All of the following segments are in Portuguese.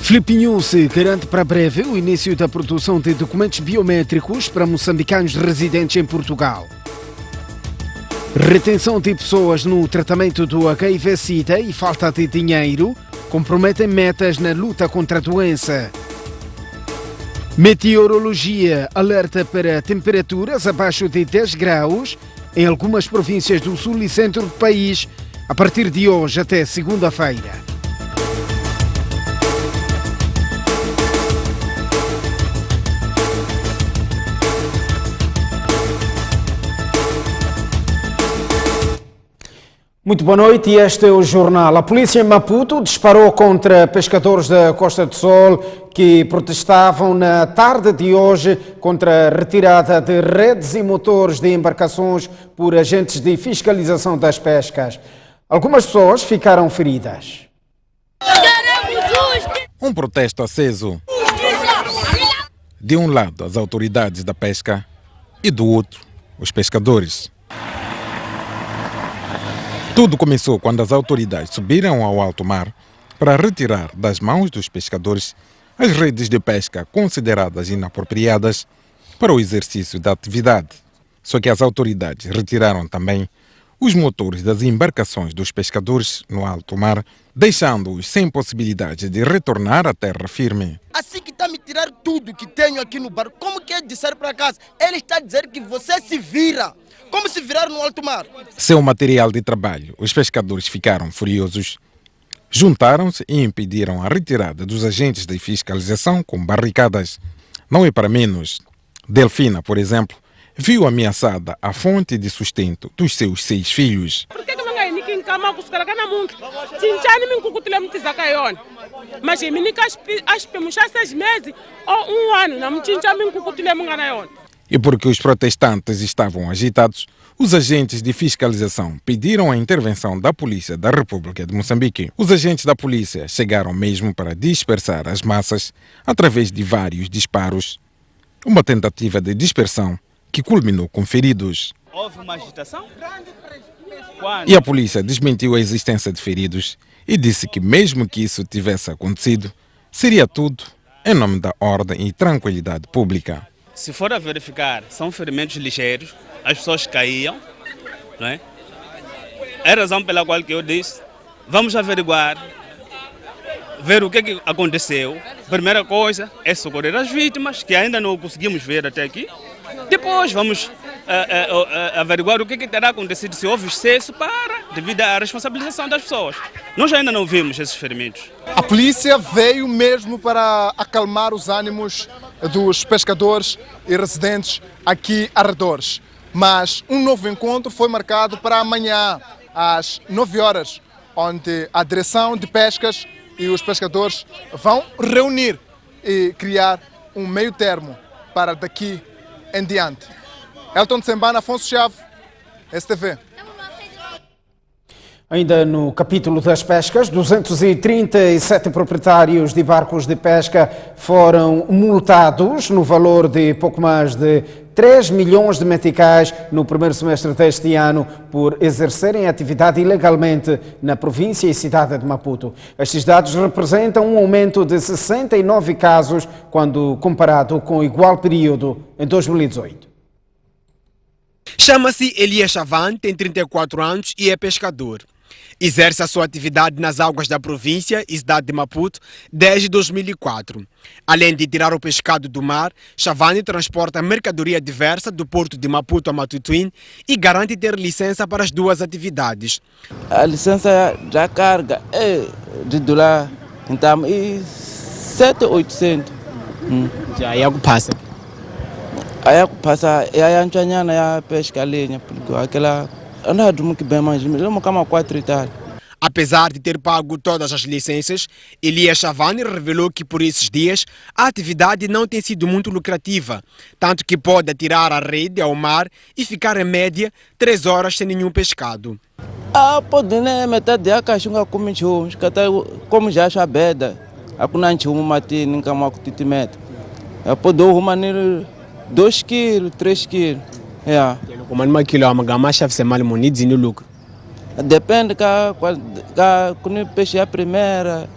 News garante para breve o início da produção de documentos biométricos para moçambicanos residentes em Portugal. Retenção de pessoas no tratamento do HIV-Sida e falta de dinheiro comprometem metas na luta contra a doença. Meteorologia alerta para temperaturas abaixo de 10 graus em algumas províncias do sul e centro do país a partir de hoje até segunda-feira. Muito boa noite, e este é o jornal. A polícia em Maputo disparou contra pescadores da Costa do Sol que protestavam na tarde de hoje contra a retirada de redes e motores de embarcações por agentes de fiscalização das pescas. Algumas pessoas ficaram feridas. Um protesto aceso. De um lado, as autoridades da pesca e do outro, os pescadores. Tudo começou quando as autoridades subiram ao alto mar para retirar das mãos dos pescadores as redes de pesca consideradas inapropriadas para o exercício da atividade. Só que as autoridades retiraram também os motores das embarcações dos pescadores no alto mar, deixando-os sem possibilidade de retornar à terra firme. Assim que está a me tirar tudo que tenho aqui no barco, como que é de sair para casa? Ele está a dizer que você se vira. Como se virar no alto mar? Seu material de trabalho, os pescadores ficaram furiosos, juntaram-se e impediram a retirada dos agentes de fiscalização com barricadas. Não é para menos. Delfina, por exemplo, viu ameaçada a fonte de sustento dos seus 6 filhos. E porque os protestantes estavam agitados, os agentes de fiscalização pediram a intervenção da Polícia da República de Moçambique. Os agentes da polícia chegaram mesmo para dispersar as massas através de vários disparos. Uma tentativa de dispersão que culminou com feridos. Houve uma agitação? E a polícia desmentiu a existência de feridos e disse que mesmo que isso tivesse acontecido, seria tudo em nome da ordem e tranquilidade pública. Se for a verificar, são ferimentos ligeiros, as pessoas caíam, não é? É a razão pela qual que eu disse, vamos averiguar, ver o que aconteceu. Primeira coisa é socorrer as vítimas, que ainda não conseguimos ver até aqui. Depois vamos averiguar o que terá acontecido, se houve excesso devido à responsabilização das pessoas. Nós ainda não vimos esses ferimentos. A polícia veio mesmo para acalmar os ânimos dos pescadores e residentes aqui arredores. Mas um novo encontro foi marcado para amanhã, às 9 horas, onde a direção de pescas e os pescadores vão reunir e criar um meio termo para daqui em diante. Elton Sembana, Afonso Chave, STV. Ainda no capítulo das pescas, 237 proprietários de barcos de pesca foram multados no valor de pouco mais de 3 milhões de meticais no primeiro semestre deste ano por exercerem atividade ilegalmente na província e cidade de Maputo. Estes dados representam um aumento de 69 casos quando comparado com o igual período em 2018. Chama-se Elias Chavan, tem 34 anos e é pescador. Exerce a sua atividade nas águas da província e cidade de Maputo desde 2004. Além de tirar o pescado do mar, Chavani transporta mercadoria diversa do porto de Maputo a Matutuíne e garante ter licença para as duas atividades. A licença da carga é de $, então, e 700-800. Já é algo passa. Aí passa, e aí a gente a pesca a linha, porque aquela anda muito bem, mas ele cama 4 e tal. Apesar de ter pago todas as licenças, Elias Chavani revelou que por esses dias a atividade não tem sido muito lucrativa, tanto que pode atirar a rede ao mar e ficar em média 3 horas sem nenhum pescado. Pode metade da caixinha como já acha beda, a kunanchi uma mati ninka maku titimeta. Pode arrumar 2 quilos, 3 quilos. Como uma quilo a magama chave se mal munidos no lucro. Depende quando o peixe é a primeira,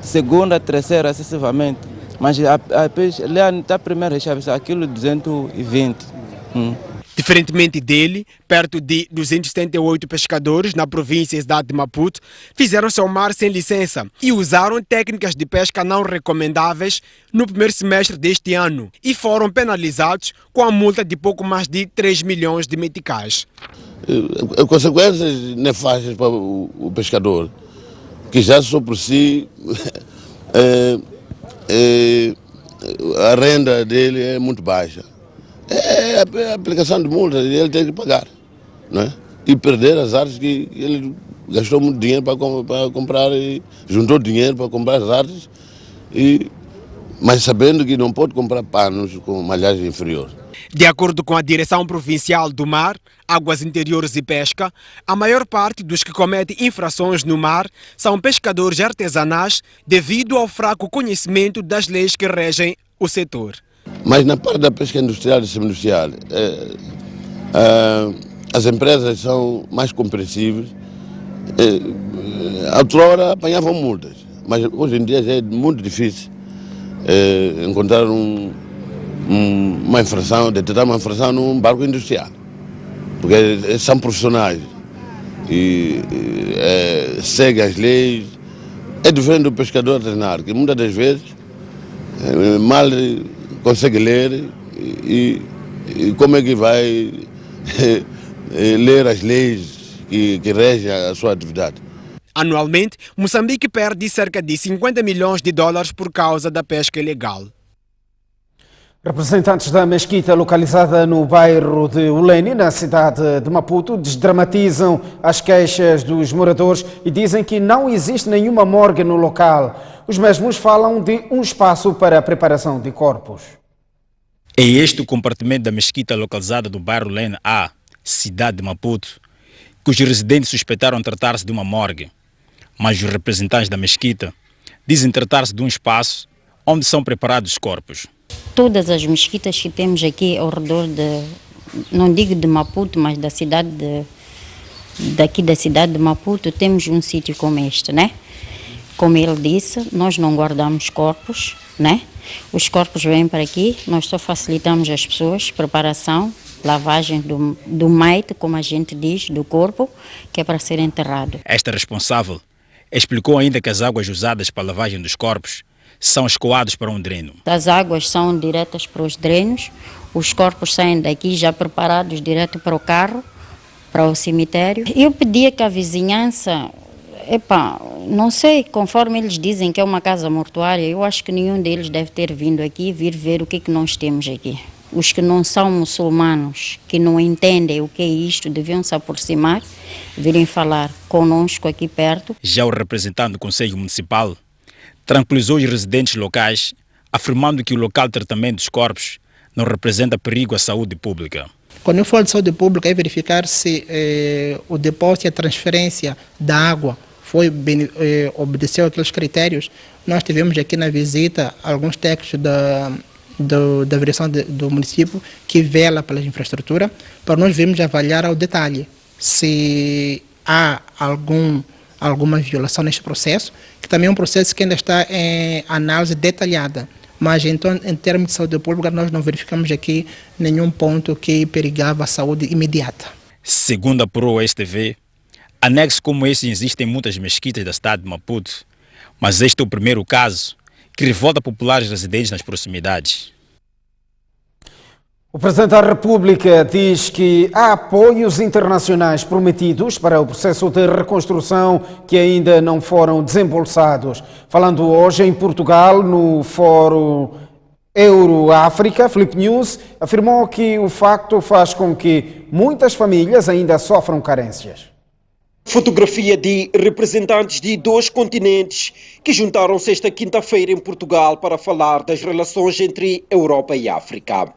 segunda, terceira, sucessivamente. Mas a primeira chave, aquilo 220. Diferentemente dele, perto de 278 pescadores na província e cidade de Maputo fizeram-se ao mar sem licença e usaram técnicas de pesca não recomendáveis no primeiro semestre deste ano e foram penalizados com a multa de pouco mais de 3 milhões de meticais. Consequências nefastas para o pescador, que já só por si a renda dele é muito baixa. É a aplicação de multas, ele tem que pagar, não é? E perder as artes que ele gastou muito dinheiro para comprar, e juntou dinheiro para comprar as artes, mas sabendo que não pode comprar panos com malhagem inferior. De acordo com a Direção Provincial do Mar, Águas Interiores e Pesca, a maior parte dos que cometem infrações no mar são pescadores artesanais devido ao fraco conhecimento das leis que regem o setor. Mas na parte da pesca industrial e semi-industrial, as empresas são mais compreensíveis. Outrora apanhavam multas, mas hoje em dia já é muito difícil encontrar uma infração, detectar uma infração num barco industrial, porque são profissionais e seguem as leis. É diferente do pescador artesanal, que muitas das vezes mal consegue ler e como é que vai ler as leis que regem a sua atividade. Anualmente, Moçambique perde cerca de 50 milhões de dólares por causa da pesca ilegal. Representantes da mesquita localizada no bairro de Ulene, na cidade de Maputo, desdramatizam as queixas dos moradores e dizem que não existe nenhuma morgue no local. Os mesmos falam de um espaço para a preparação de corpos. É este o compartimento da mesquita localizada no bairro Ulene A, cidade de Maputo, cujos residentes suspeitaram tratar-se de uma morgue. Mas os representantes da mesquita dizem tratar-se de um espaço onde são preparados os corpos. Todas as mesquitas que temos aqui ao redor não digo de Maputo, mas da cidade daqui da cidade de Maputo, temos um sítio como este, né? Como ele disse, nós não guardamos corpos, né? Os corpos vêm para aqui, nós só facilitamos as pessoas, preparação, lavagem do maite, como a gente diz, do corpo, que é para ser enterrado. Esta responsável explicou ainda que as águas usadas para a lavagem dos corpos são escoadas para um dreno. As águas são diretas para os drenos, os corpos saem daqui já preparados direto para o carro, para o cemitério. Eu pedia que a vizinhança, não sei, conforme eles dizem que é uma casa mortuária, eu acho que nenhum deles deve ter vindo aqui vir ver o que é que nós temos aqui. Os que não são muçulmanos, que não entendem o que é isto, deviam se aproximar, virem falar conosco aqui perto. Já o representante do Conselho Municipal tranquilizou os residentes locais, afirmando que o local de tratamento dos corpos não representa perigo à saúde pública. Quando eu falo de saúde pública, é verificar se o depósito e a transferência da água obedeceu aqueles critérios. Nós tivemos aqui na visita alguns técnicos da direção do município que vela pela infraestrutura, para nós vermos avaliar ao detalhe se há alguma violação neste processo, que também é um processo que ainda está em análise detalhada. Mas então, em termos de saúde pública, nós não verificamos aqui nenhum ponto que perigava a saúde imediata. Segundo apurou a STV, anexos como este existem em muitas mesquitas da cidade de Maputo, mas este é o primeiro caso que revolta populares residentes nas proximidades. O Presidente da República diz que há apoios internacionais prometidos para o processo de reconstrução que ainda não foram desembolsados. Falando hoje em Portugal, no Fórum Euro-África, Filipe News afirmou que o facto faz com que muitas famílias ainda sofram carências. Fotografia de representantes de 2 continentes que juntaram-se esta quinta-feira em Portugal para falar das relações entre Europa e África.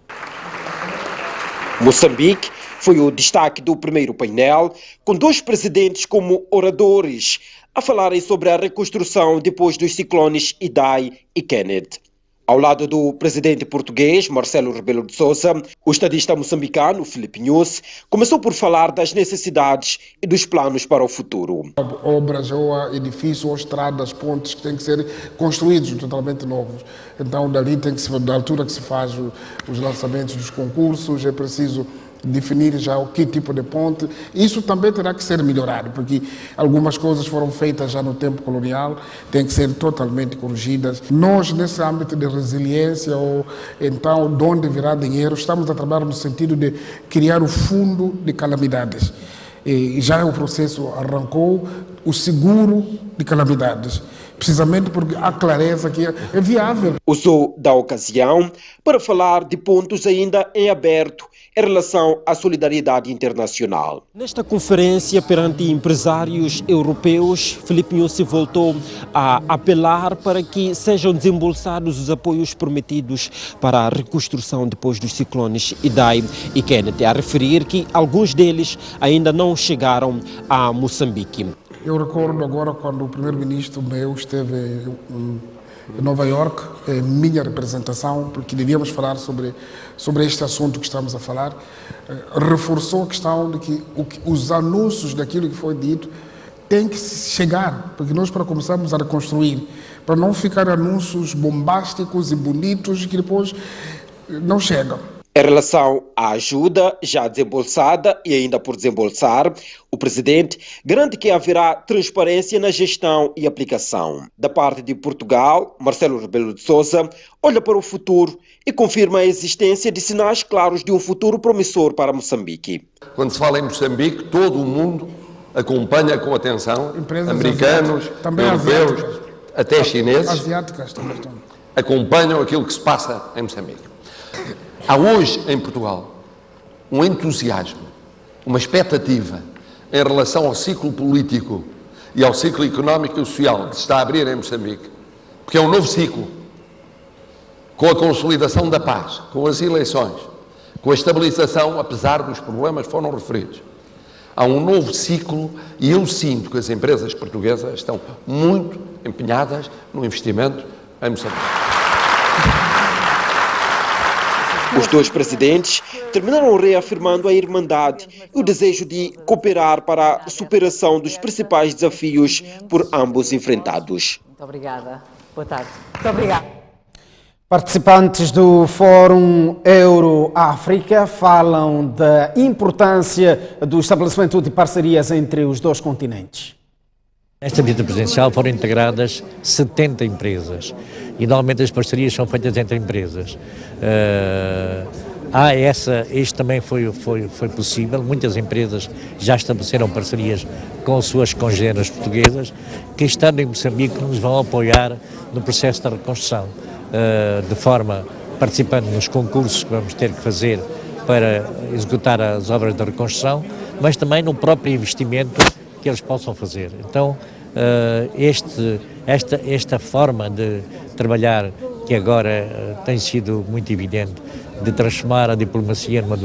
Moçambique foi o destaque do primeiro painel, com 2 presidentes como oradores a falarem sobre a reconstrução depois dos ciclones Idai e Kenneth. Ao lado do presidente português, Marcelo Rebelo de Sousa, o estadista moçambicano, Filipe Nyusi, começou por falar das necessidades e dos planos para o futuro. Obras ou edifícios ou estradas, pontes que têm que ser construídos totalmente novos. Então, dali tem que ser, da altura que se faz os lançamentos dos concursos, é preciso definir já o que tipo de ponte. Isso também terá que ser melhorado, porque algumas coisas foram feitas já no tempo colonial, têm que ser totalmente corrigidas. Nós, nesse âmbito de resiliência, ou então de onde virá dinheiro, estamos a trabalhar no sentido de criar o fundo de calamidades. E já o processo arrancou, o seguro de calamidades, precisamente porque há clareza que é viável. Usou da ocasião para falar de pontos ainda em aberto em relação à solidariedade internacional. Nesta conferência perante empresários europeus, Filipe Nyusi voltou a apelar para que sejam desembolsados os apoios prometidos para a reconstrução depois dos ciclones Idai e Kenneth, a referir que alguns deles ainda não chegaram a Moçambique. Eu recordo agora quando o primeiro-ministro meu esteve em Nova York, em minha representação, porque devíamos falar sobre este assunto que estamos a falar, reforçou a questão de que os anúncios daquilo que foi dito têm que chegar, porque nós para começarmos a reconstruir, para não ficar anúncios bombásticos e bonitos que depois não chegam. Em relação à ajuda já desembolsada e ainda por desembolsar, o presidente garante que haverá transparência na gestão e aplicação. Da parte de Portugal, Marcelo Rebelo de Sousa olha para o futuro e confirma a existência de sinais claros de um futuro promissor para Moçambique. Quando se fala em Moçambique, todo o mundo acompanha com atenção, americanos, europeus, até chineses, asiáticas também estão. acompanham aquilo que se passa em Moçambique. Há hoje em Portugal um entusiasmo, uma expectativa em relação ao ciclo político e ao ciclo económico e social que se está a abrir em Moçambique, porque é um novo ciclo, com a consolidação da paz, com as eleições, com a estabilização, apesar dos problemas que foram referidos. Há um novo ciclo e eu sinto que as empresas portuguesas estão muito empenhadas no investimento em Moçambique. Os dois presidentes terminaram reafirmando a irmandade e o desejo de cooperar para a superação dos principais desafios por ambos enfrentados. Muito obrigada. Boa tarde. Muito obrigada. Participantes do Fórum Euro-África falam da importância do estabelecimento de parcerias entre os dois continentes. Nesta visita presidencial foram integradas 70 empresas e normalmente as parcerias são feitas entre empresas. Este também foi possível, muitas empresas já estabeleceram parcerias com suas congêneres portuguesas que estando em Moçambique nos vão apoiar no processo da reconstrução, de forma participando nos concursos que vamos ter que fazer para executar as obras da reconstrução, mas também no próprio investimento que eles possam fazer. Então, esta forma de trabalhar, que agora tem sido muito evidente, de transformar a diplomacia numa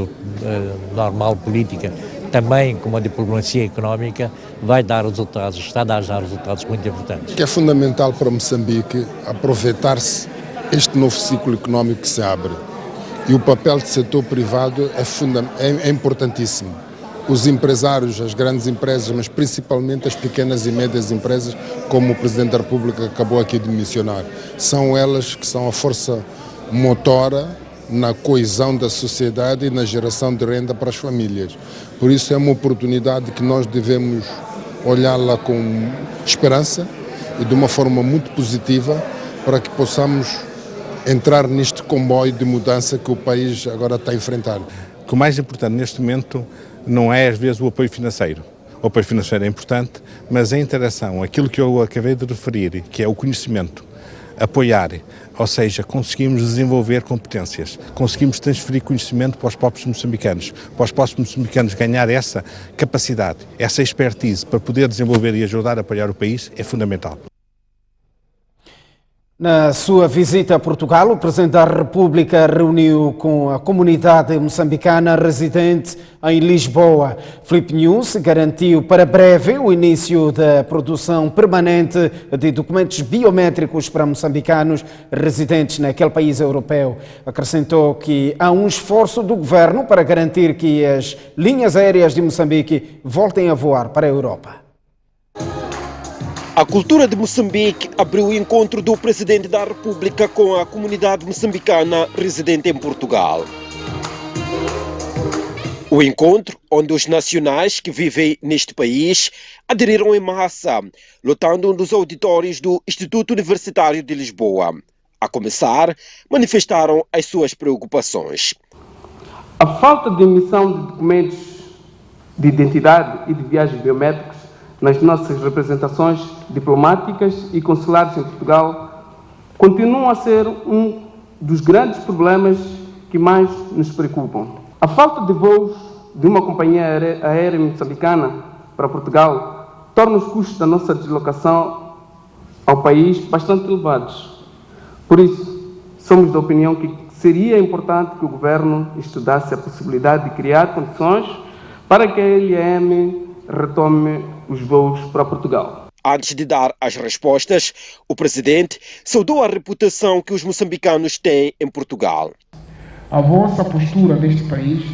normal política, também com uma diplomacia económica, vai dar resultados, está a dar já resultados muito importantes. Que é fundamental para Moçambique aproveitar-se este novo ciclo económico que se abre. E o papel do setor privado é importantíssimo. Os empresários, as grandes empresas, mas principalmente as pequenas e médias empresas, como o Presidente da República acabou aqui de mencionar, são elas que são a força motora na coesão da sociedade e na geração de renda para as famílias. Por isso é uma oportunidade que nós devemos olhá-la com esperança e de uma forma muito positiva para que possamos entrar neste comboio de mudança que o país agora está a enfrentar. O mais importante neste momento não é às vezes o apoio financeiro. O apoio financeiro é importante, mas a interação, aquilo que eu acabei de referir, que é o conhecimento, apoiar, ou seja, conseguimos desenvolver competências, conseguimos transferir conhecimento para os próprios moçambicanos, para os próprios moçambicanos ganhar essa capacidade, essa expertise para poder desenvolver e ajudar a apoiar o país é fundamental. Na sua visita a Portugal, o Presidente da República reuniu com a comunidade moçambicana residente em Lisboa. Filipe Nunes garantiu para breve o início da produção permanente de documentos biométricos para moçambicanos residentes naquele país europeu. Acrescentou que há um esforço do governo para garantir que as linhas aéreas de Moçambique voltem a voar para a Europa. A cultura de Moçambique abriu o encontro do Presidente da República com a comunidade moçambicana residente em Portugal. O encontro, onde os nacionais que vivem neste país aderiram em massa, lotando um dos auditórios do Instituto Universitário de Lisboa. A começar, manifestaram as suas preocupações. A falta de emissão de documentos de identidade e de viagens biométricos nas nossas representações diplomáticas e consulares em Portugal continua a ser um dos grandes problemas que mais nos preocupam. A falta de voos de uma companhia aérea moçambicana para Portugal torna os custos da nossa deslocação ao país bastante elevados. Por isso, somos da opinião que seria importante que o Governo estudasse a possibilidade de criar condições para que a LM retome os voos para Portugal. Antes de dar as respostas, o Presidente saudou a reputação que os moçambicanos têm em Portugal. A vossa postura neste país,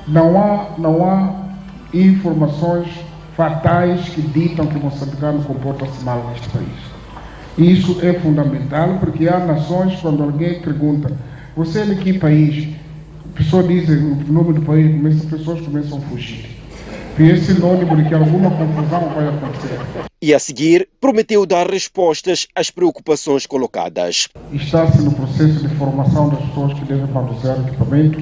não há informações fatais que ditam que o moçambicano comporta-se mal neste país. Isso é fundamental, porque há nações, quando alguém pergunta, você é de que país? A pessoa diz o nome do país, as pessoas começam a fugir. E esse sinônimo de que alguma confusão vai acontecer. E a seguir, prometeu dar respostas às preocupações colocadas. Está-se no processo de formação das pessoas que devem manusear o equipamento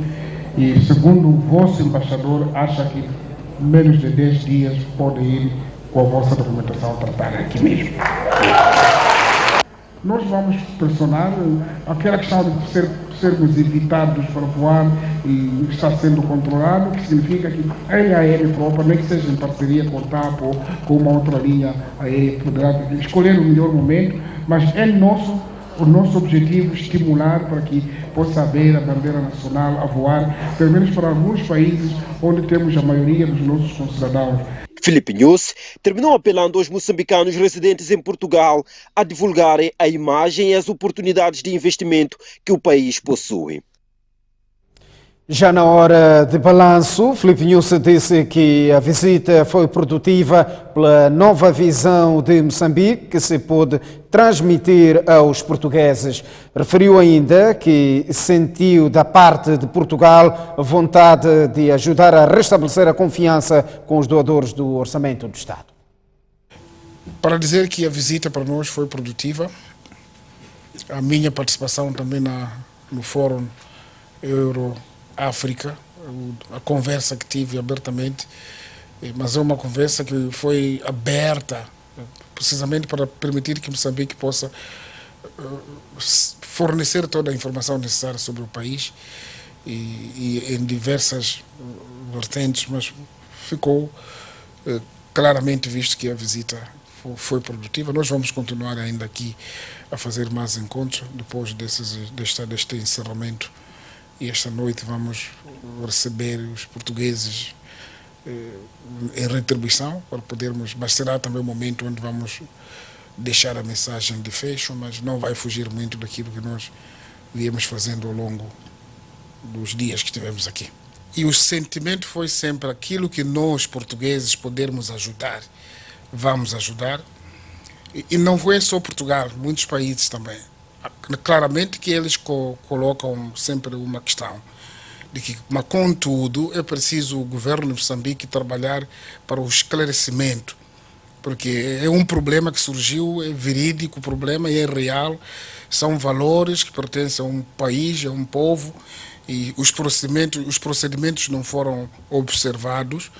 e, segundo o vosso embaixador, acha que menos de 10 dias pode ir com a vossa documentação tratada aqui mesmo. Nós vamos pressionar aquela questão de sermos evitados para voar e está sendo controlado, que significa que a linha aérea própria, nem que seja em parceria com o TAP ou com uma outra linha aérea, poderá escolher o melhor momento, mas é o nosso objetivo estimular para que possa haver a bandeira nacional a voar, pelo menos para alguns países onde temos a maioria dos nossos concidadãos. Filipe Nunes terminou apelando aos moçambicanos residentes em Portugal a divulgarem a imagem e as oportunidades de investimento que o país possui. Já na hora de balanço, Filipe Nunes disse que a visita foi produtiva pela nova visão de Moçambique que se pôde transmitir aos portugueses. Referiu ainda que sentiu da parte de Portugal a vontade de ajudar a restabelecer a confiança com os doadores do Orçamento do Estado. Para dizer que a visita para nós foi produtiva, a minha participação também no Fórum Euro-África, a conversa que tive abertamente, mas é uma conversa que foi aberta precisamente para permitir que Moçambique possa fornecer toda a informação necessária sobre o país e em diversas vertentes, mas ficou claramente visto que a visita foi produtiva. Nós vamos continuar ainda aqui a fazer mais encontros depois deste encerramento. E esta noite vamos receber os portugueses em retribuição para podermos, mas será também o momento onde vamos deixar a mensagem de fecho, mas não vai fugir muito daquilo que nós viemos fazendo ao longo dos dias que estivemos aqui. E o sentimento foi sempre aquilo que nós, portugueses, podermos ajudar, vamos ajudar. E não foi só Portugal, muitos países também. Claramente que eles colocam sempre uma questão, de que, mas contudo é preciso o governo de Moçambique trabalhar para o esclarecimento, porque é um problema que surgiu, é verídico o problema e é real, são valores que pertencem a um país, a um povo, e os procedimentos não foram observados.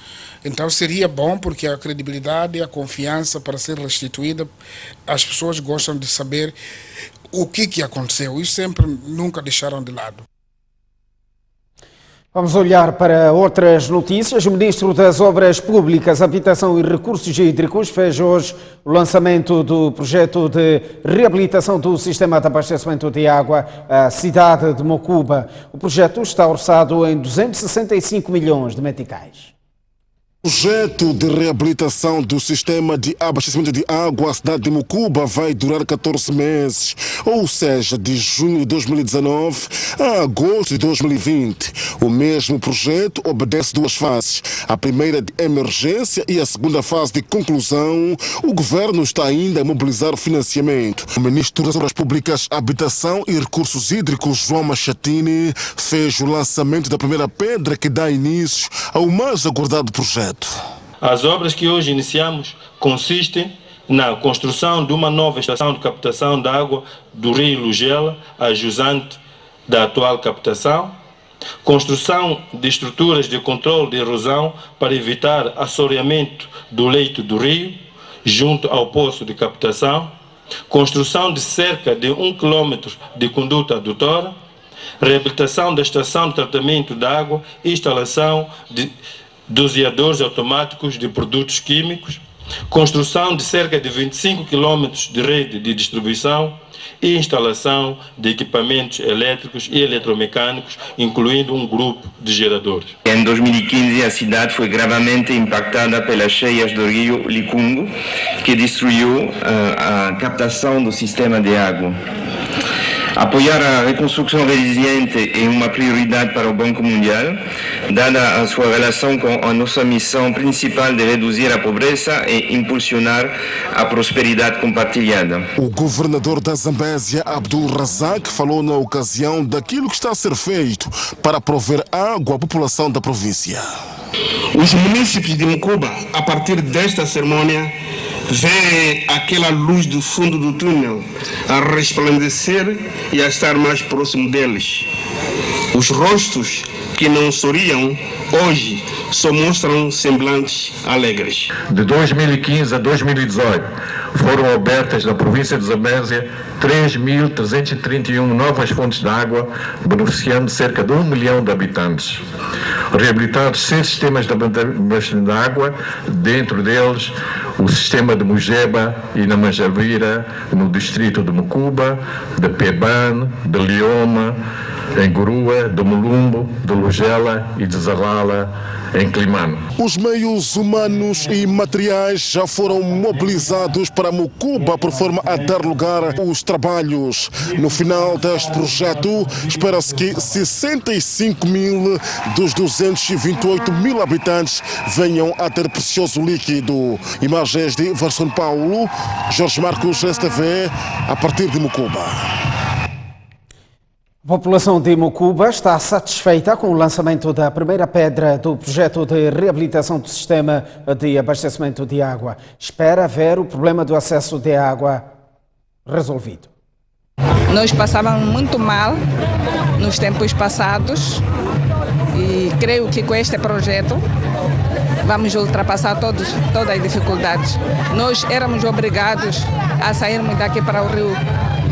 Então seria bom, porque a credibilidade e a confiança para ser restituída, as pessoas gostam de saber o que aconteceu e sempre nunca deixaram de lado. Vamos olhar para outras notícias. O Ministro das Obras Públicas, Habitação e Recursos Hídricos fez hoje o lançamento do projeto de reabilitação do sistema de abastecimento de água à cidade de Mocuba. O projeto está orçado em 265 milhões de meticais. O projeto de reabilitação do sistema de abastecimento de água à cidade de Mocuba vai durar 14 meses, ou seja, de junho de 2019 a agosto de 2020. O mesmo projeto obedece duas fases. A primeira de emergência e a segunda fase de conclusão. O governo está ainda a mobilizar financiamento. O Ministro das Obras Públicas, Habitação e Recursos Hídricos, João Machatini, fez o lançamento da primeira pedra que dá início ao mais aguardado projeto. As obras que hoje iniciamos consistem na construção de uma nova estação de captação de água do rio Lugela, a jusante da atual captação, construção de estruturas de controle de erosão para evitar assoreamento do leito do rio, junto ao poço de captação, construção de cerca de 1 km de conduta adutora, reabilitação da estação de tratamento de água e instalação de doseadores automáticos de produtos químicos, construção de cerca de 25 km de rede de distribuição e instalação de equipamentos elétricos e eletromecânicos, incluindo um grupo de geradores. Em 2015, a cidade foi gravemente impactada pelas cheias do rio Licungo, que destruiu a captação do sistema de água. Apoiar a reconstrução resiliente é uma prioridade para o Banco Mundial, dada a sua relação com a nossa missão principal de reduzir a pobreza e impulsionar a prosperidade compartilhada. O governador da Zambésia, Abdul Razak, falou na ocasião daquilo que está a ser feito para prover água à população da província. Os munícipes de Mocuba, a partir desta cerimônia, vê aquela luz do fundo do túnel a resplandecer e a estar mais próximo deles. Os rostos que não sorriam hoje só mostram semblantes alegres. De 2015 a 2018 foram abertas na província de Zambésia 3.331 novas fontes de água, beneficiando cerca de 1 milhão de habitantes. Reabilitados 6 sistemas de abastecimento de água, dentro deles o sistema de Mugeba e na Manjavira, no distrito de Mocuba, de Peban, de Lioma, em Gurua, de Mulumbo, de Lugela e de Zalala, em Climano. Os meios humanos e materiais já foram mobilizados para Mocuba por forma a dar lugar aos trabalhos. No final deste projeto, espera-se que 65 mil dos 228 mil habitantes venham a ter precioso líquido. Imagens de Verson Paulo, Jorge Marcos, STV, a partir de Mocuba. A população de Mocuba está satisfeita com o lançamento da primeira pedra do projeto de reabilitação do sistema de abastecimento de água. Espera ver o problema do acesso de água resolvido. Nós passávamos muito mal nos tempos passados e creio que com este projeto vamos ultrapassar todas as dificuldades. Nós éramos obrigados a sairmos daqui para o rio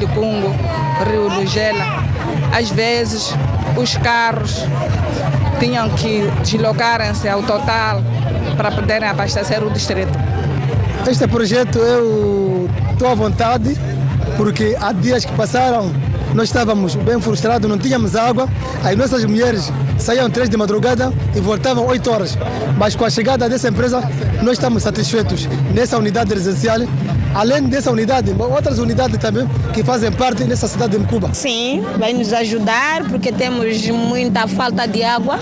Licungo, o rio Lugela. Às vezes, os carros tinham que deslocarem-se ao total para poderem abastecer o distrito. Este projeto eu estou à vontade, porque há dias que passaram, nós estávamos bem frustrados, não tínhamos água, as nossas mulheres saíam 3 de madrugada e voltavam 8 horas. Mas com a chegada dessa empresa, nós estamos satisfeitos nessa unidade residencial. Além dessa unidade, outras unidades também que fazem parte dessa cidade de Mocuba. Sim, vai nos ajudar porque temos muita falta de água.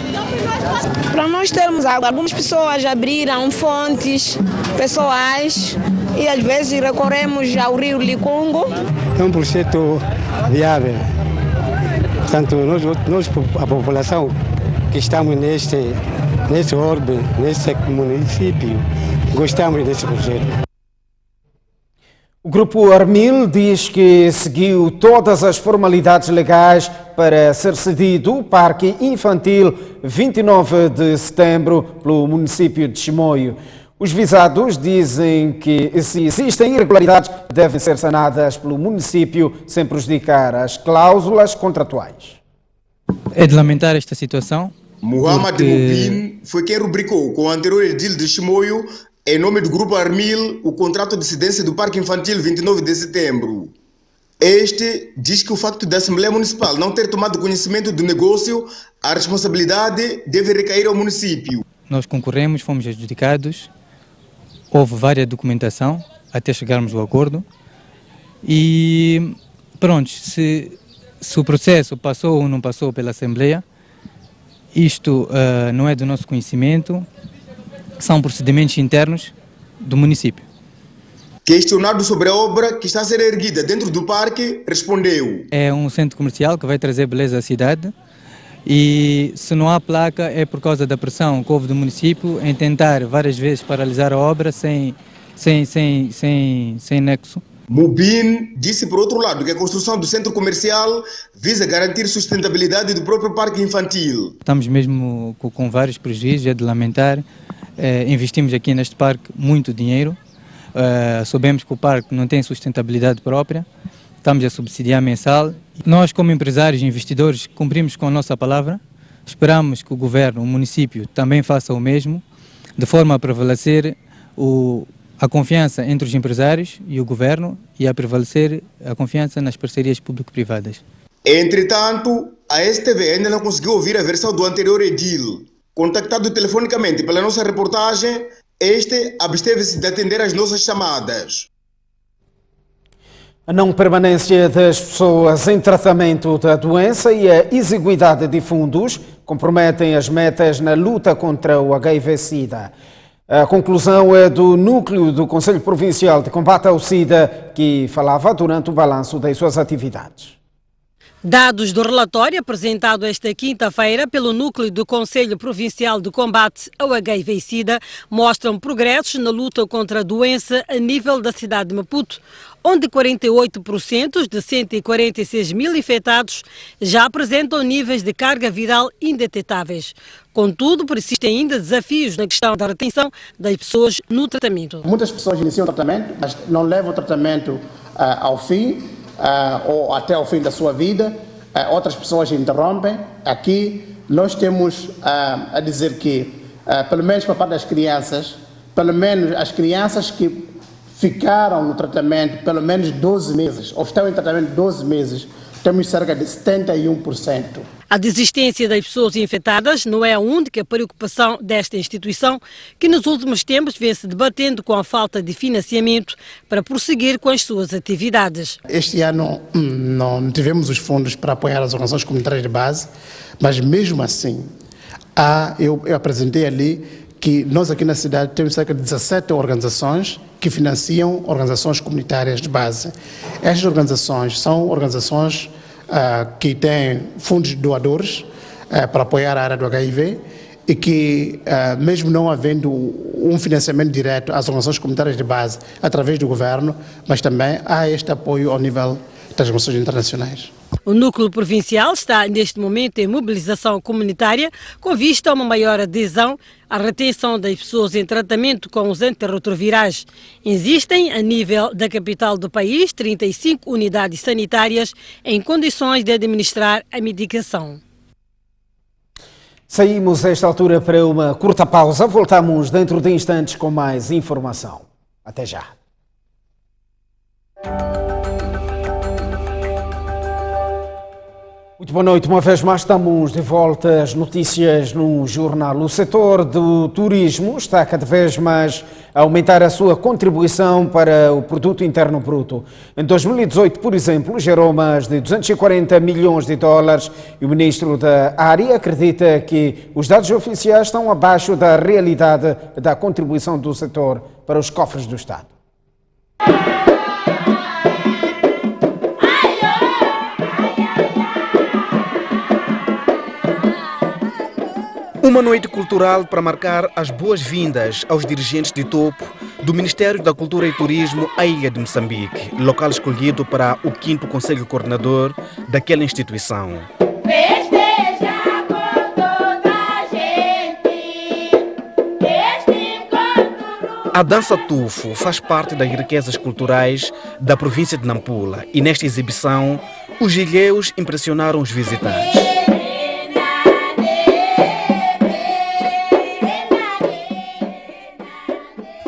Para nós termos água, algumas pessoas abriram fontes pessoais e às vezes recorremos ao rio Licungo. É um projeto viável. Portanto, nós a população que estamos neste orbe, neste município, gostamos desse projeto. O Grupo Armil diz que seguiu todas as formalidades legais para ser cedido o Parque Infantil 29 de setembro pelo município de Chimoio. Os visados dizem que, se existem irregularidades, devem ser sanadas pelo município sem prejudicar as cláusulas contratuais. É de lamentar esta situação, Muhammad Mubin foi quem rubricou com o anterior edil de Chimoio, em nome do Grupo Armil, o contrato de cedência do Parque Infantil 29 de setembro. Este diz que o facto da Assembleia Municipal não ter tomado conhecimento do negócio, a responsabilidade deve recair ao município. Nós concorremos, fomos adjudicados, houve várias documentação até chegarmos ao acordo e pronto, se o processo passou ou não passou pela Assembleia, isto não é do nosso conhecimento, são procedimentos internos do município. Questionado sobre a obra que está a ser erguida dentro do parque, respondeu: É um centro comercial que vai trazer beleza à cidade e se não há placa é por causa da pressão que houve do município em tentar várias vezes paralisar a obra sem nexo. Mubin disse, por outro lado, que a construção do centro comercial visa garantir sustentabilidade do próprio parque infantil. Estamos mesmo com vários prejuízos, é de lamentar. Investimos aqui neste parque muito dinheiro. Sabemos que o parque não tem sustentabilidade própria, estamos a subsidiar mensal. Nós, como empresários e investidores, cumprimos com a nossa palavra, esperamos que o governo, o município, também faça o mesmo, de forma a prevalecer a confiança entre os empresários e o governo e a prevalecer a confiança nas parcerias público-privadas. Entretanto, a STV ainda não conseguiu ouvir a versão do anterior edil. Contactado telefonicamente pela nossa reportagem, este absteve-se de atender às nossas chamadas. A não permanência das pessoas em tratamento da doença e a exiguidade de fundos comprometem as metas na luta contra o HIV-Sida. A conclusão é do núcleo do Conselho Provincial de Combate ao SIDA, que falava durante o balanço das suas atividades. Dados do relatório apresentado esta quinta-feira pelo Núcleo do Conselho Provincial de Combate ao HIV-Sida mostram progressos na luta contra a doença a nível da cidade de Maputo, onde 48% de 146 mil infectados já apresentam níveis de carga viral indetetáveis. Contudo, persistem ainda desafios na questão da retenção das pessoas no tratamento. Muitas pessoas iniciam o tratamento, mas não levam o tratamento ao fim, ou até ao fim da sua vida. Outras pessoas interrompem. Aqui nós temos a dizer que, pelo menos para parte das crianças, pelo menos as crianças que ficaram no tratamento pelo menos 12 meses, ou estão em tratamento 12 meses, temos cerca de 71%. A desistência das pessoas infectadas não é a única preocupação desta instituição, que nos últimos tempos vem se debatendo com a falta de financiamento para prosseguir com as suas atividades. Este ano não tivemos os fundos para apoiar as organizações comunitárias de base, mas mesmo assim, eu apresentei ali que nós aqui na cidade temos cerca de 17 organizações que financiam organizações comunitárias de base. Estas organizações são organizações que têm fundos doadores para apoiar a área do HIV e que, mesmo não havendo um financiamento direto às organizações comunitárias de base através do governo, mas também há este apoio ao nível das organizações internacionais. O núcleo provincial está neste momento em mobilização comunitária com vista a uma maior adesão à retenção das pessoas em tratamento com os antirretrovirais. Existem, a nível da capital do país, 35 unidades sanitárias em condições de administrar a medicação. Saímos a esta altura para uma curta pausa. Voltamos dentro de instantes com mais informação. Até já. Muito boa noite, uma vez mais estamos de volta às notícias no jornal. O setor do turismo está cada vez mais a aumentar a sua contribuição para o produto interno bruto. Em 2018, por exemplo, gerou mais de 240 milhões de dólares e o ministro da área acredita que os dados oficiais estão abaixo da realidade da contribuição do setor para os cofres do Estado. Uma noite cultural para marcar as boas-vindas aos dirigentes de topo do Ministério da Cultura e Turismo à Ilha de Moçambique, local escolhido para o 5º Conselho Coordenador daquela instituição. A dança tufo faz parte das riquezas culturais da província de Nampula e nesta exibição os ilhéus impressionaram os visitantes.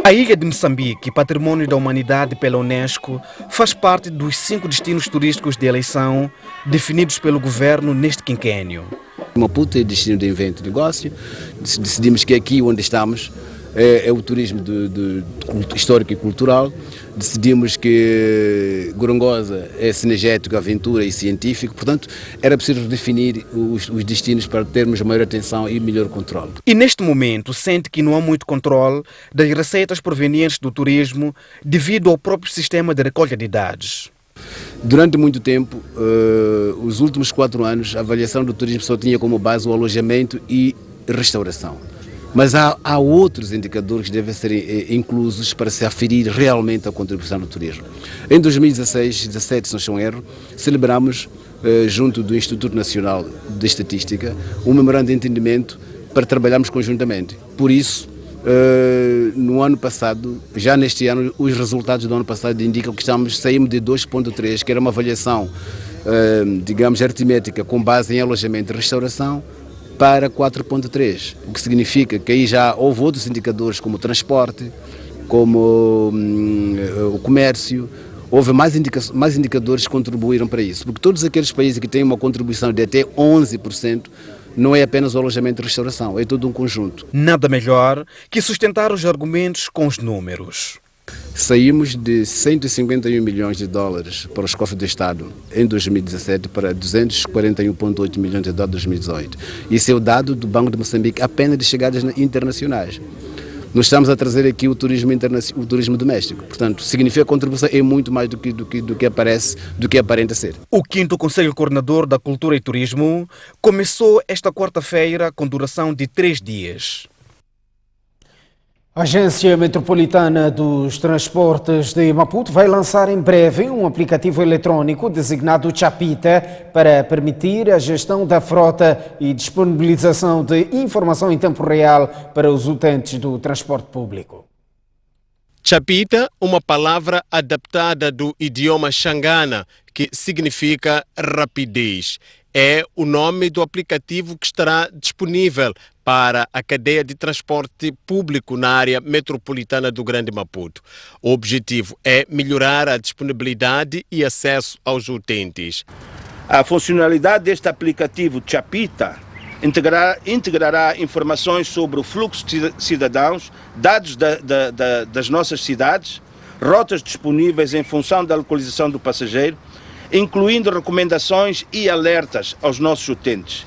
A ilha de Moçambique, patrimônio da humanidade pela Unesco, faz parte dos 5 destinos turísticos de eleição definidos pelo governo neste quinquênio. Maputo é destino de evento de negócio. Decidimos que aqui onde estamos é o turismo histórico e cultural. Decidimos que Gorongosa é cinegético, aventura e científico. Portanto, era preciso definir os destinos para termos maior atenção e melhor controle. E neste momento sente que não há muito controle das receitas provenientes do turismo devido ao próprio sistema de recolha de dados. Durante muito tempo, os últimos 4 anos, a avaliação do turismo só tinha como base o alojamento e restauração. Mas há outros indicadores que devem ser inclusos para se aferir realmente a contribuição do turismo. Em 2016-17, se não estou em erro, celebramos, junto do Instituto Nacional de Estatística, um memorando de entendimento para trabalharmos conjuntamente. Por isso, no ano passado, já neste ano, os resultados do ano passado indicam que saímos de 2.3, que era uma avaliação, digamos, aritmética com base em alojamento e restauração, para 4.3, o que significa que aí já houve outros indicadores como o transporte, como o comércio, houve mais indicadores que contribuíram para isso, porque todos aqueles países que têm uma contribuição de até 11%, não é apenas o alojamento e restauração, é todo um conjunto. Nada melhor que sustentar os argumentos com os números. Saímos de 151 milhões de dólares para os cofres do Estado em 2017 para 241,8 milhões de dólares em 2018. Isso é o dado do Banco de Moçambique apenas de chegadas internacionais. Nós estamos a trazer aqui o turismo doméstico. Portanto, significa que a contribuição é muito mais do que aparenta ser. O 5º Conselho Coordenador da Cultura e Turismo começou esta quarta-feira com duração de 3 dias. A Agência Metropolitana dos Transportes de Maputo vai lançar em breve um aplicativo eletrónico designado Chapita para permitir a gestão da frota e disponibilização de informação em tempo real para os utentes do transporte público. Chapita, uma palavra adaptada do idioma Xangana, que significa rapidez. É o nome do aplicativo que estará disponível para a cadeia de transporte público na área metropolitana do Grande Maputo. O objetivo é melhorar a disponibilidade e acesso aos utentes. A funcionalidade deste aplicativo Chapita integrará informações sobre o fluxo de cidadãos, dados das nossas cidades, rotas disponíveis em função da localização do passageiro, incluindo recomendações e alertas aos nossos utentes.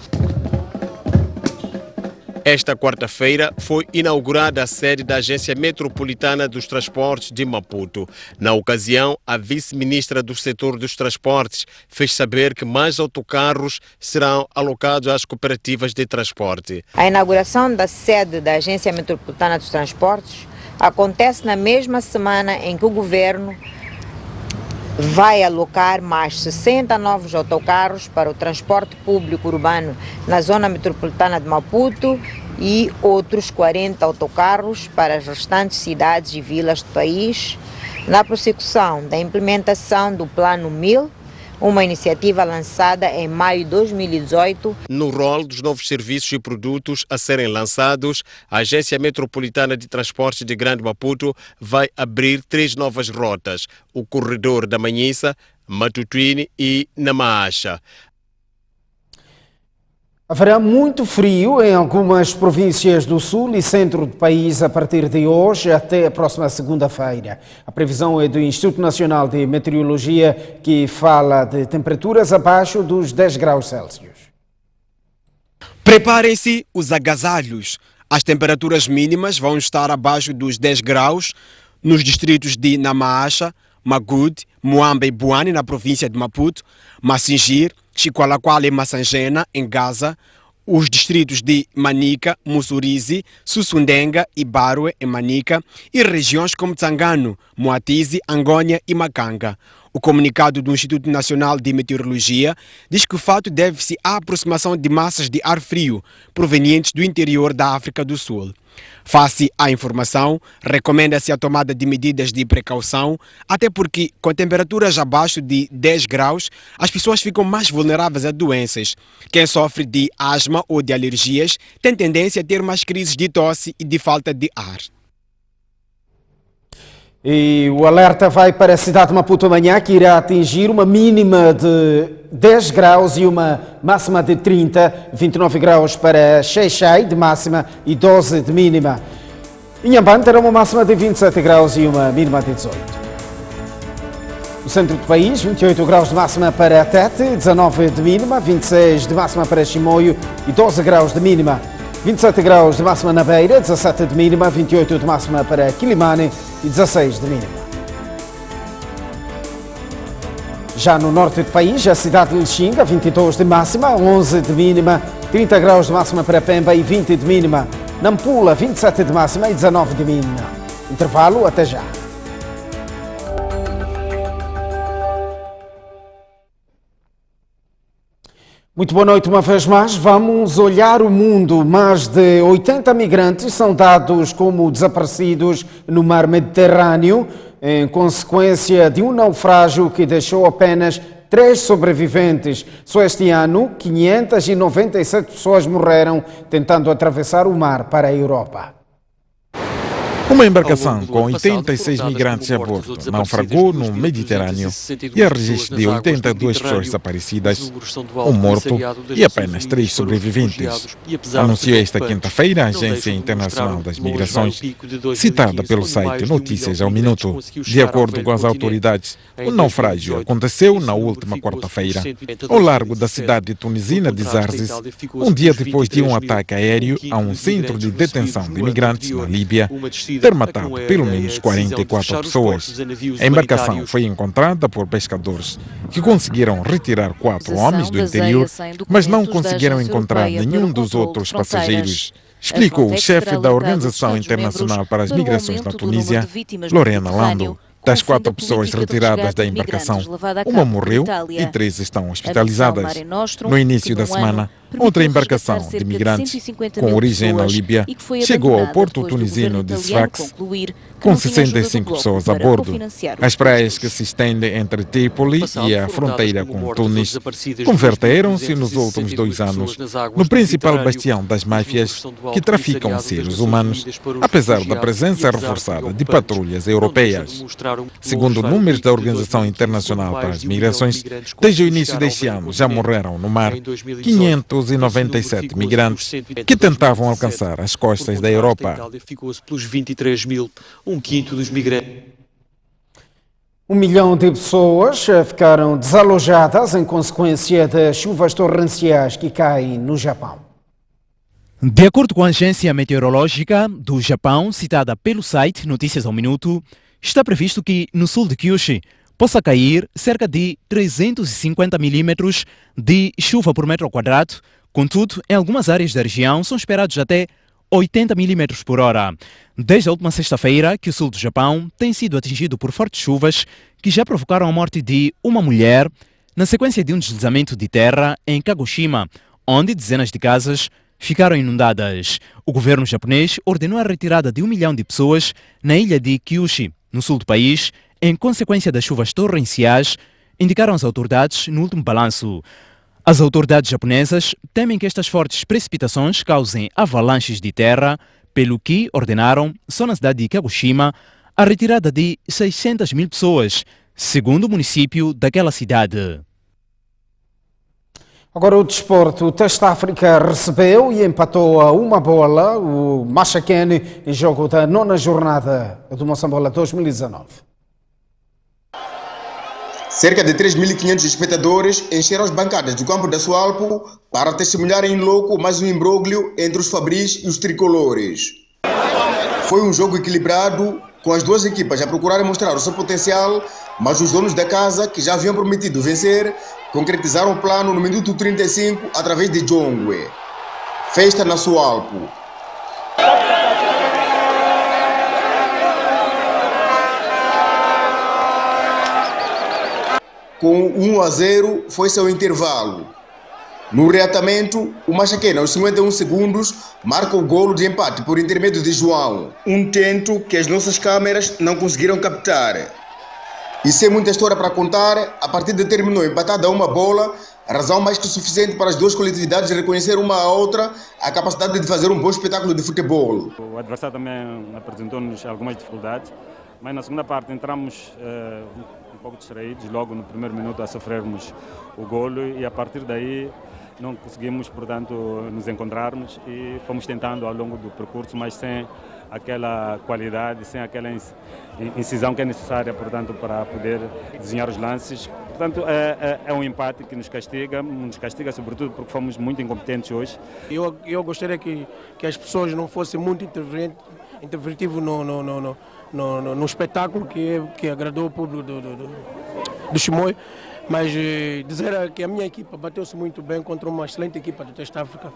Esta quarta-feira foi inaugurada a sede da Agência Metropolitana dos Transportes de Maputo. Na ocasião, a vice-ministra do setor dos transportes fez saber que mais autocarros serão alocados às cooperativas de transporte. A inauguração da sede da Agência Metropolitana dos Transportes acontece na mesma semana em que o governo vai alocar mais 60 novos autocarros para o transporte público urbano na zona metropolitana de Maputo e outros 40 autocarros para as restantes cidades e vilas do país, na prossecução da implementação do Plano 1000, uma iniciativa lançada em maio de 2018. No rol dos novos serviços e produtos a serem lançados, a Agência Metropolitana de Transportes de Grande Maputo vai abrir 3 novas rotas: o Corredor da Manhissa, Matutuine e Namaacha. Haverá muito frio em algumas províncias do sul e centro do país a partir de hoje até a próxima segunda-feira. A previsão é do Instituto Nacional de Meteorologia, que fala de temperaturas abaixo dos 10 graus Celsius. Preparem-se os agasalhos. As temperaturas mínimas vão estar abaixo dos 10 graus nos distritos de Namaacha, Magude, Moamba e Buane, na província de Maputo, Massingir, Chiqualaquala e Massangena, em Gaza, os distritos de Manica, Mussurizi, Sussundenga e Barue, em Manica, e regiões como Tsangano, Moatize, Angônia e Macanga. O comunicado do Instituto Nacional de Meteorologia diz que o fato deve-se à aproximação de massas de ar frio provenientes do interior da África do Sul. Face à informação, recomenda-se a tomada de medidas de precaução, até porque, com temperaturas abaixo de 10 graus, as pessoas ficam mais vulneráveis a doenças. Quem sofre de asma ou de alergias tem tendência a ter mais crises de tosse e de falta de ar. E o alerta vai para a cidade de Maputo amanhã, que irá atingir uma mínima de 10 graus e uma máxima de 30, 29 graus para Xai-Xai de máxima e 12 de mínima. Inhambane terá uma máxima de 27 graus e uma mínima de 18. No centro do país, 28 graus de máxima para Tete, 19 de mínima, 26 de máxima para Chimoio e 12 graus de mínima. 27 graus de máxima na Beira, 17 de mínima, 28 de máxima para Quilimane e 16 de mínima. Já no norte do país, a cidade de Lixinga, 22 de máxima, 11 de mínima, 30 graus de máxima para Pemba e 20 de mínima. Nampula, 27 de máxima e 19 de mínima. Intervalo, até já. Muito boa noite uma vez mais. Vamos olhar o mundo. Mais de 80 migrantes são dados como desaparecidos no mar Mediterrâneo, em consequência de um naufrágio que deixou apenas 3 sobreviventes. Só este ano, 597 pessoas morreram tentando atravessar o mar para a Europa. Uma embarcação com 86 migrantes a bordo naufragou no Mediterrâneo e há registro de 82 pessoas desaparecidas, um morto e apenas 3 sobreviventes. Anunciou esta quinta-feira a Agência Internacional das Migrações, citada pelo site Notícias ao Minuto. De acordo com as autoridades, o naufrágio aconteceu na última quarta-feira, ao largo da cidade tunisina de Zarzis, um dia depois de um ataque aéreo a um centro de detenção de imigrantes na Líbia, ter matado pelo menos 44 pessoas. A embarcação foi encontrada por pescadores que conseguiram retirar 4 homens do interior, mas não conseguiram encontrar nenhum dos outros passageiros, explicou o chefe da Organização Internacional para as Migrações na Tunísia, Lorena Lando. Das 4 pessoas retiradas da embarcação, uma morreu e 3 estão hospitalizadas. No início da semana, outra embarcação de migrantes com origem na Líbia chegou ao porto tunisino de Sfax com 65 pessoas a bordo. As praias que se estendem entre Trípoli e a fronteira com Tunis converteram-se nos últimos 2 anos no principal bastião das máfias que traficam seres humanos, apesar da presença reforçada de patrulhas europeias. Segundo números da Organização Internacional para as Migrações, desde o início deste ano já morreram no mar 597 migrantes que tentavam alcançar as costas da Europa. Pelos 23 mil, um quinto dos migrantes. 1 milhão de pessoas ficaram desalojadas em consequência das chuvas torrenciais que caem no Japão. De acordo com a agência meteorológica do Japão, citada pelo site Notícias ao Minuto, está previsto que no sul de Kyushu possa cair cerca de 350 milímetros de chuva por metro quadrado. Contudo, em algumas áreas da região são esperados até 80 milímetros por hora. Desde a última sexta-feira que o sul do Japão tem sido atingido por fortes chuvas que já provocaram a morte de uma mulher na sequência de um deslizamento de terra em Kagoshima, onde dezenas de casas ficaram inundadas. O governo japonês ordenou a retirada de 1 milhão de pessoas na ilha de Kyushu, no sul do país, em consequência das chuvas torrenciais, indicaram as autoridades no último balanço. As autoridades japonesas temem que estas fortes precipitações causem avalanches de terra, pelo que ordenaram, só na cidade de Kagoshima, a retirada de 600 mil pessoas, segundo o município daquela cidade. Agora o desporto. O Teste África recebeu e empatou a 1 bola o Machakene em jogo da 9ª jornada do Moçambola 2019. Cerca de 3.500 espectadores encheram as bancadas do campo da Sualpo para testemunhar em loco mais um imbróglio entre os Fabris e os tricolores. Foi um jogo equilibrado, com as duas equipas a procurarem mostrar o seu potencial, mas os donos da casa, que já haviam prometido vencer, concretizaram o plano no minuto 35 através de Jongwe. Festa na Sualpo. Com 1-0 foi-se ao intervalo. No reatamento, o Machakene, aos 51 segundos, marca o golo de empate por intermédio de João. Um tento que as nossas câmeras não conseguiram captar. E sem muita história para contar, a partida terminou empatada a 1 bola, razão mais que suficiente para as duas coletividades reconhecer uma à outra a capacidade de fazer um bom espetáculo de futebol. O adversário também apresentou-nos algumas dificuldades, Mas na segunda parte entramos um pouco distraídos, logo no primeiro minuto a sofrermos o golo e a partir daí não conseguimos, portanto, nos encontrarmos e fomos tentando ao longo do percurso, mas sem aquela qualidade, sem aquela incisão que é necessária, portanto, para poder desenhar os lances. Portanto, é um empate que nos castiga sobretudo porque fomos muito incompetentes hoje. Eu gostaria que as pessoas não fossem muito interventivas no espetáculo que agradou o público do Chimoio, mas dizer que a minha equipa bateu-se muito bem contra uma excelente equipa do Teste África.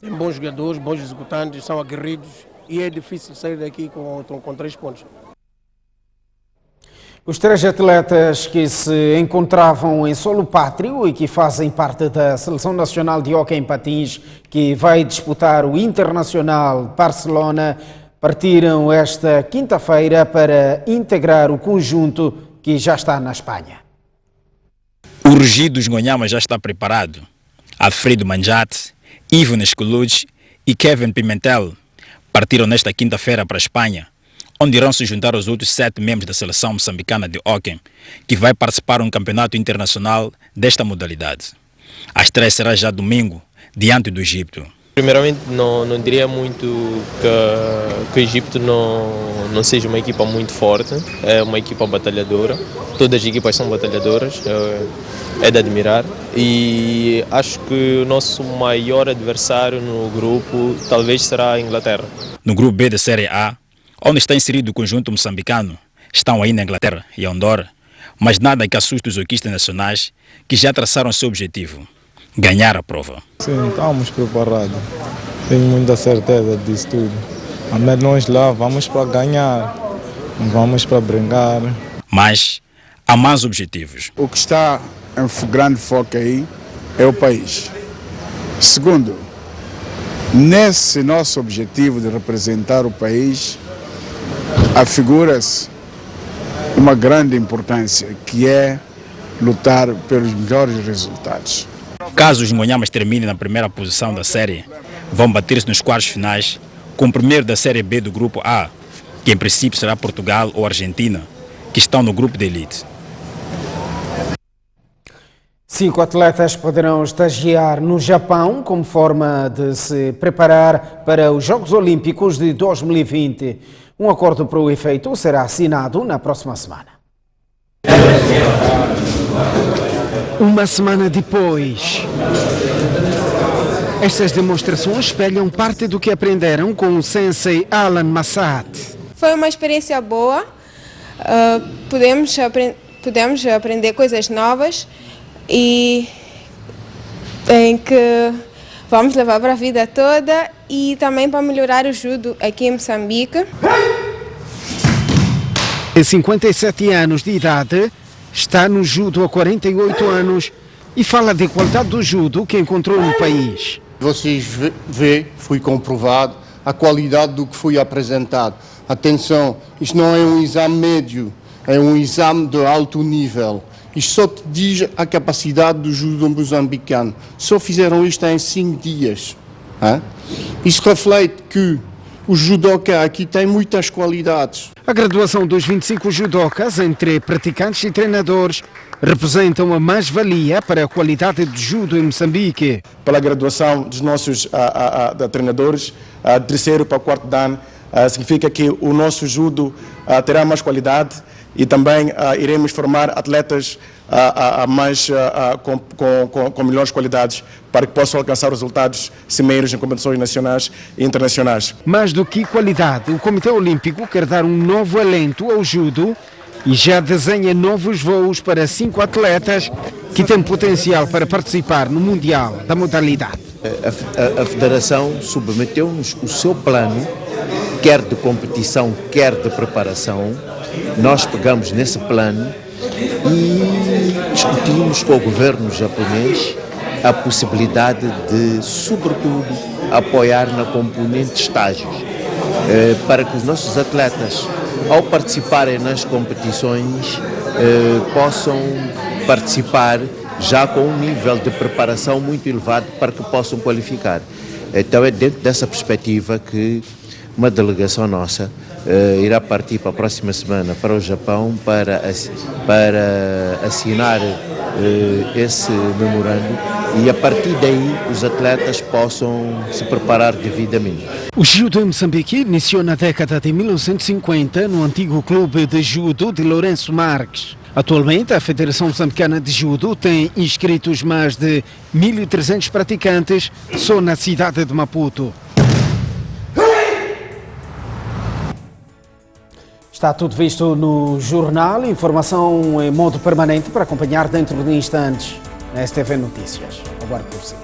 Tem bons jogadores, bons executantes, são aguerridos e é difícil sair daqui com 3 pontos. Os 3 atletas que se encontravam em solo pátrio e que fazem parte da Seleção Nacional de Hóquei em Patins, que vai disputar o Internacional Barcelona, partiram esta quinta-feira para integrar o conjunto que já está na Espanha. O rugido dos Ngonhamas já está preparado. Alfredo Manjate, Ivo Nescolucci e Kevin Pimentel partiram nesta quinta-feira para a Espanha, onde irão se juntar aos outros 7 membros da seleção moçambicana de hóquei, que vai participar de um campeonato internacional desta modalidade. A estreia será já domingo, diante do Egito. Primeiramente, não diria muito que o Egito não seja uma equipa muito forte, é uma equipa batalhadora, todas as equipas são batalhadoras, é de admirar, e acho que o nosso maior adversário no grupo talvez será a Inglaterra. No grupo B da Série A, onde está inserido o conjunto moçambicano, estão ainda a Inglaterra e a Andorra, mas nada que assuste os hoquistas nacionais que já traçaram seu objetivo: ganhar a prova. Sim, estamos preparados. Tenho muita certeza disso tudo. Mas nós lá vamos para ganhar, vamos para brincar. Mas há mais objetivos. O que está em grande foco aí é o país. Segundo, nesse nosso objetivo de representar o país, afigura-se uma grande importância, que é lutar pelos melhores resultados. Caso os Ngonhamas terminem na primeira posição da série, vão bater-se nos quartos finais com o primeiro da Série B do Grupo A, que em princípio será Portugal ou Argentina, que estão no grupo de elite. 5 atletas poderão estagiar no Japão como forma de se preparar para os Jogos Olímpicos de 2020. Um acordo para o efeito será assinado na próxima semana. Uma semana depois, estas demonstrações espelham parte do que aprenderam com o sensei Alan Massad. Foi uma experiência boa, pudemos aprender coisas novas e em que vamos levar para a vida toda e também para melhorar o judo aqui em Moçambique. Tem 57 anos de idade, está no judo há 48 anos e fala da qualidade do judo que encontrou no país. Vocês vê, foi comprovado a qualidade do que foi apresentado. Atenção, isto não é um exame médio, é um exame de alto nível. Isto só te diz a capacidade do judo moçambicano. Só fizeram isto em 5 dias. Isso reflete que o judoca aqui tem muitas qualidades. A graduação dos 25 judocas entre praticantes e treinadores representa uma mais-valia para a qualidade do judo em Moçambique. Pela graduação dos nossos treinadores, de 3º para 4º dan, significa que o nosso judo terá mais qualidade e também iremos formar atletas com melhores qualidades para que possam alcançar resultados cimeiros em competições nacionais e internacionais. Mais do que qualidade, o Comitê Olímpico quer dar um novo alento ao judo e já desenha novos voos para 5 atletas que têm potencial para participar no Mundial da modalidade. A Federação submeteu-nos o seu plano, quer de competição, quer de preparação. Nós pegamos nesse plano e discutimos com o governo japonês a possibilidade de, sobretudo, apoiar na componente estágios, para que os nossos atletas, ao participarem nas competições, possam participar já com um nível de preparação muito elevado para que possam qualificar. Então é dentro dessa perspectiva que uma delegação nossa irá partir para a próxima semana para o Japão para assinar esse memorando e a partir daí os atletas possam se preparar devidamente. O judo em Moçambique iniciou na década de 1950 no antigo clube de judo de Lourenço Marques. Atualmente, a Federação Moçambicana de Judo tem inscritos mais de 1.300 praticantes só na cidade de Maputo. Está tudo visto no jornal, informação em modo permanente para acompanhar dentro de instantes na STV Notícias. Aguarde por si.